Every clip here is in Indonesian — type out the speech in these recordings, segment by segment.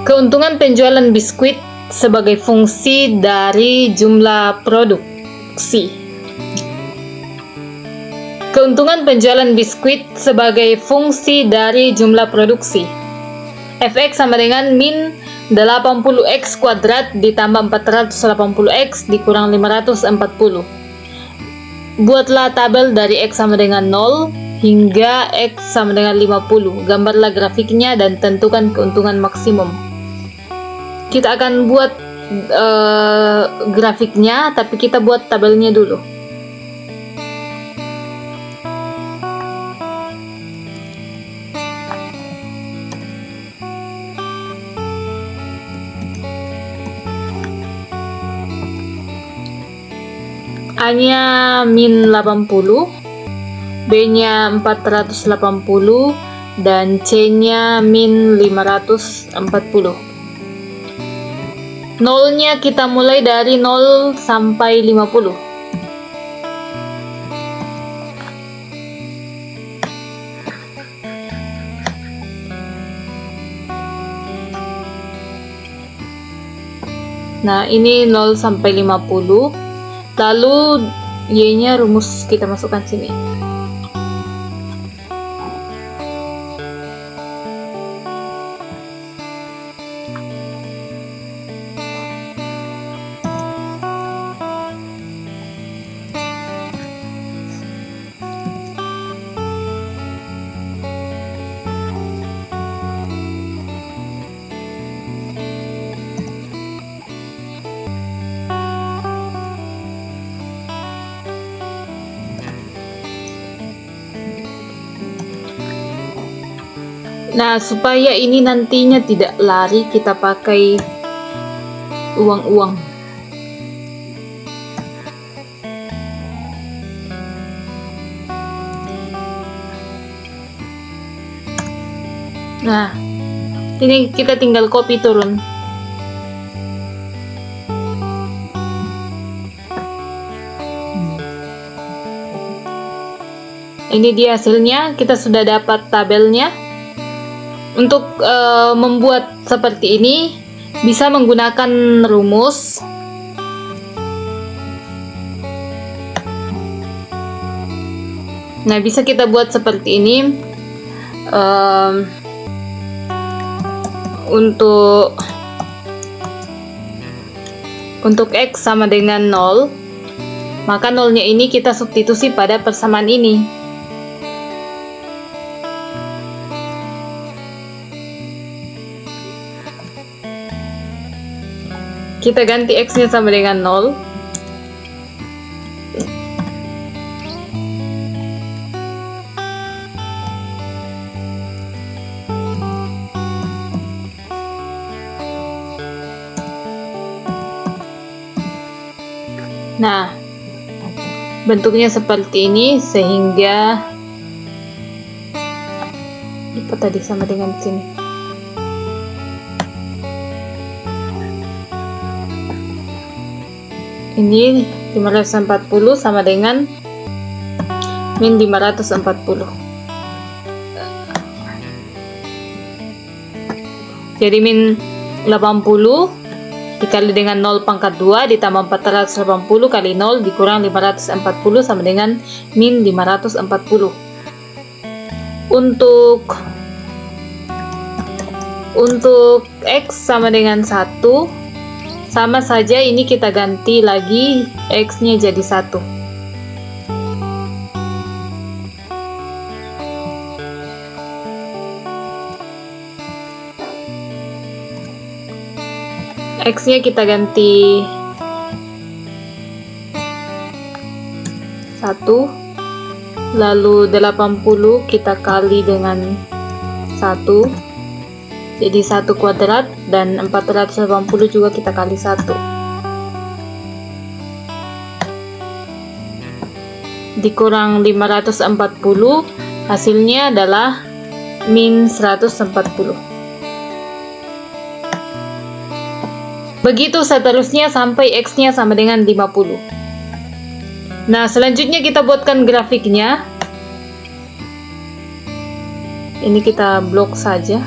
Keuntungan penjualan biskuit sebagai fungsi dari jumlah produksi. Keuntungan penjualan biskuit sebagai fungsi dari jumlah produksi. Fx sama dengan min 80x kuadrat ditambah 480x dikurang 540. Buatlah tabel dari x sama dengan 0 hingga x sama dengan 50. Gambarlah grafiknya dan tentukan keuntungan maksimum. Kita akan buat grafiknya, tapi kita buat tabelnya dulu. A-nya min 80, B-nya 480, dan C-nya min 540. Nolnya kita mulai dari 0 sampai 50. Nah, ini 0 sampai 50. Lalu Y-nya rumus kita masukkan sini. Nah, supaya ini nantinya tidak lari, kita pakai uang-uang. Nah, ini kita tinggal copy turun. Ini dia hasilnya, kita sudah dapat tabelnya. Untuk membuat seperti ini bisa menggunakan rumus. Nah, bisa kita buat seperti ini. Untuk X sama dengan 0, maka 0-nya ini kita substitusi pada persamaan ini. Kita ganti X-nya sama dengan 0. Nah, bentuknya seperti ini, sehingga apa tadi sama dengan sini. Ini 540 sama dengan min 540. Jadi min 80 dikali dengan 0 pangkat 2 ditambah 480 kali 0 dikurang 540 sama dengan min 540. Untuk X sama dengan 1, sama saja, ini kita ganti lagi X-nya jadi 1. X-nya kita ganti 1, lalu 80 kita kali dengan 1. Jadi 1 kuadrat, dan 480 juga kita kali 1. Dikurang 540, hasilnya adalah min 140. Begitu seterusnya sampai X-nya sama dengan 50. Nah, selanjutnya kita buatkan grafiknya. Ini kita blok saja.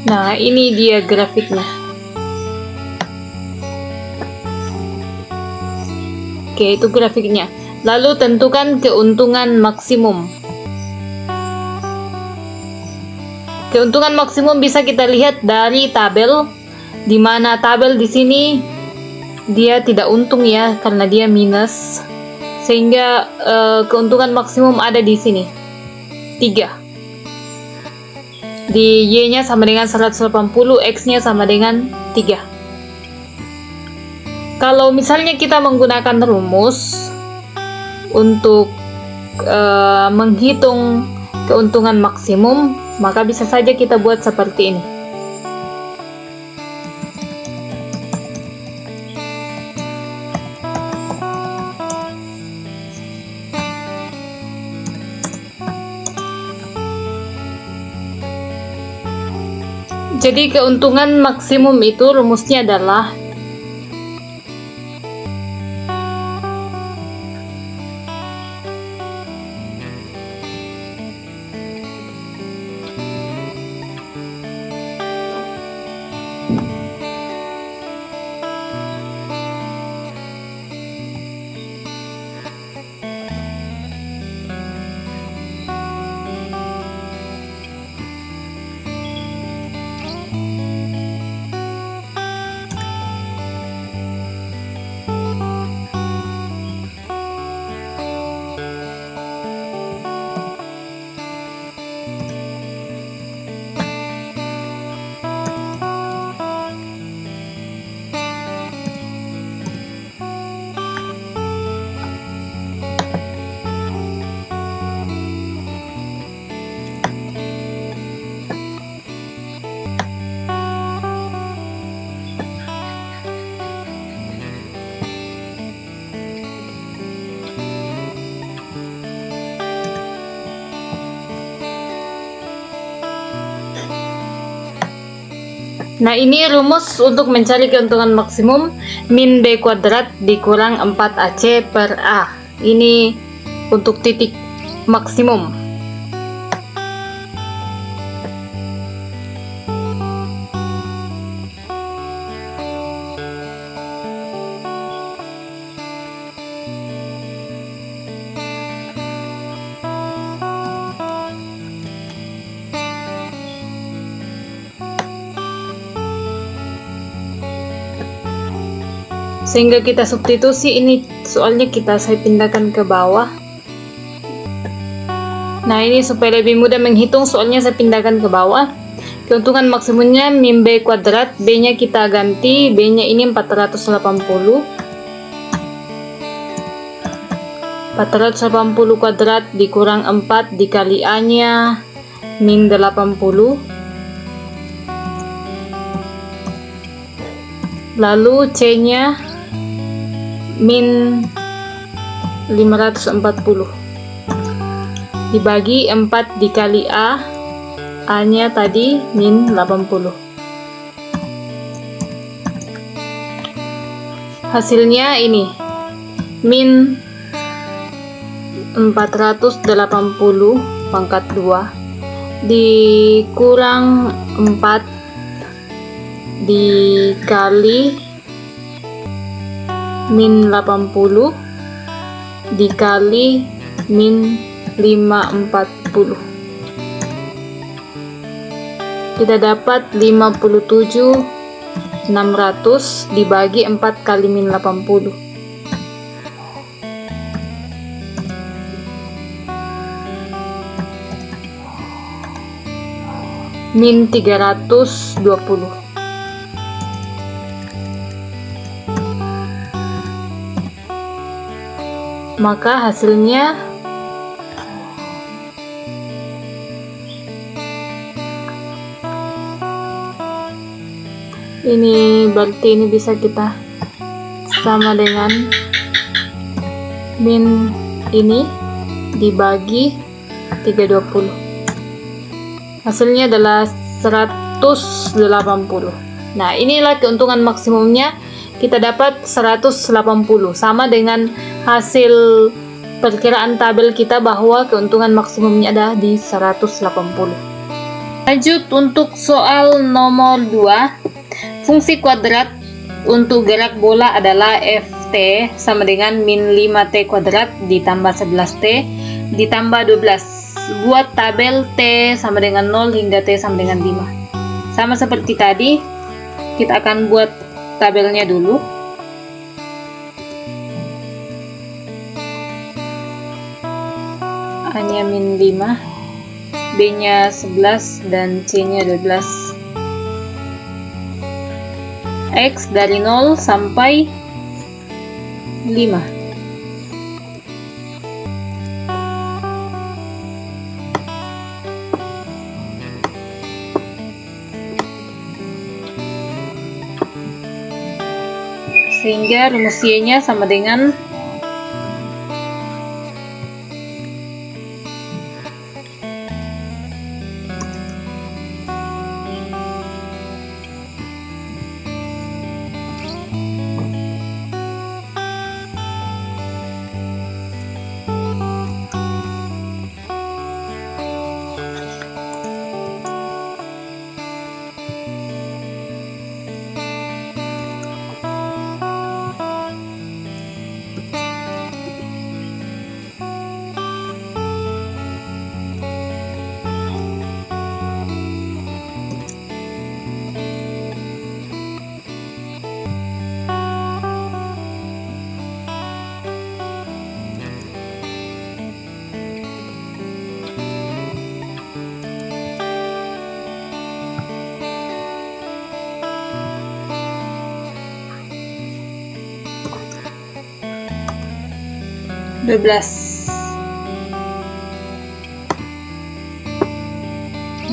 Nah, ini dia grafiknya. Oke, itu grafiknya. Lalu tentukan keuntungan maksimum. Keuntungan maksimum bisa kita lihat dari tabel, di mana tabel di sini dia tidak untung ya, karena dia minus, sehingga keuntungan maksimum ada di sini 3. Di Y-nya sama dengan 180, X-nya sama dengan 3. Kalau misalnya kita menggunakan rumus untuk menghitung keuntungan maksimum, maka bisa saja kita buat seperti ini. Jadi keuntungan maksimum itu rumusnya adalah Nah, ini rumus untuk mencari keuntungan maksimum, min B kuadrat dikurang 4AC per A. Ini untuk titik maksimum. Sehingga kita substitusi ini, soalnya saya pindahkan ke bawah. Nah, ini supaya lebih mudah menghitung, soalnya saya pindahkan ke bawah. Keuntungan maksimumnya min B kuadrat, B-nya kita ganti, B-nya ini 480. 480 kuadrat dikurang 4 dikali A-nya min 80. Lalu C-nya min 540 dibagi 4 dikali A, A-nya tadi min 80. Hasilnya ini min 480 pangkat 2 dikurang 4 dikali min 80 dikali min 540. Kita dapat 57.600 dibagi 4 kali min 80. Min 320. Maka hasilnya ini, berarti ini bisa kita sama dengan min ini dibagi 320. Hasilnya adalah 180. Nah, inilah keuntungan maksimumnya. Kita dapat 180, sama dengan hasil perkiraan tabel kita bahwa keuntungan maksimumnya ada di 180. Lanjut untuk soal nomor 2. Fungsi kuadrat untuk gerak bola adalah Ft sama dengan min 5t kuadrat ditambah 11t ditambah 12. Buat tabel T sama dengan 0 hingga T sama dengan 5. Sama seperti tadi, kita akan buat tabelnya dulu. A-nya min 5, B-nya 11, dan C-nya 12. X dari 0 sampai 5. Sehingga rumus Y-nya sama dengan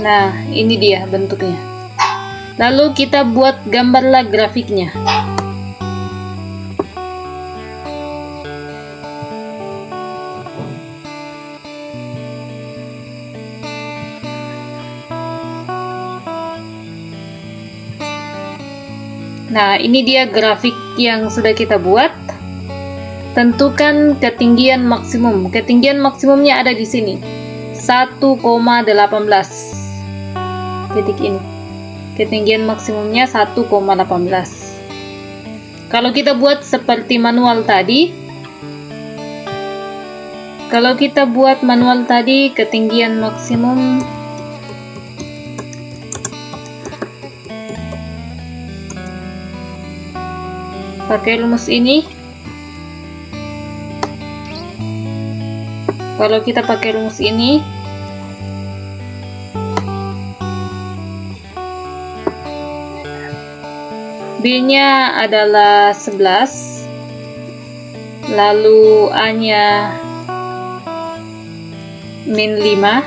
Nah, ini dia bentuknya. Lalu kita buat gambarlah grafiknya. Nah, ini dia grafik yang sudah kita buat. Tentukan ketinggian maksimum. Ketinggian maksimumnya ada di sini. 1,18. Titik ini. Ketinggian maksimumnya 1,18. Kalau kita buat seperti manual tadi, ketinggian maksimum pakai rumus ini. Kalau kita pakai rumus ini, B-nya adalah 11, lalu A-nya min 5,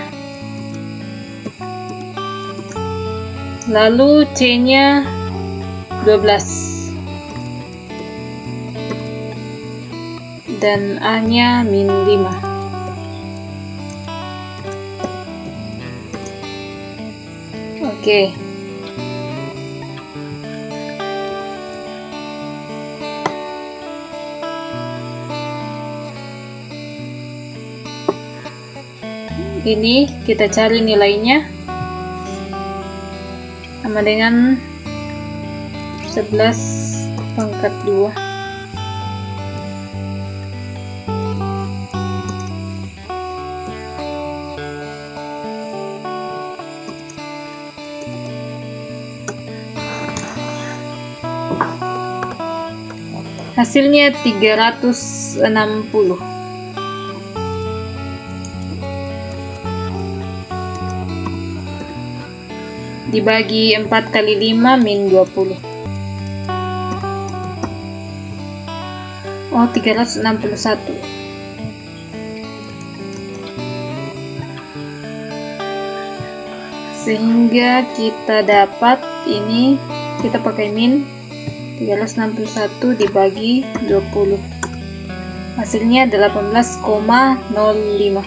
lalu C-nya 12, dan A-nya min 5. Oke. Ini kita cari nilainya sama dengan 11 pangkat 2. Hasilnya 360. Dibagi 4 kali 5 min 20. Oh, 361. Sehingga kita dapat ini, kita pakai min 361 dibagi 20. Hasilnya 18,05.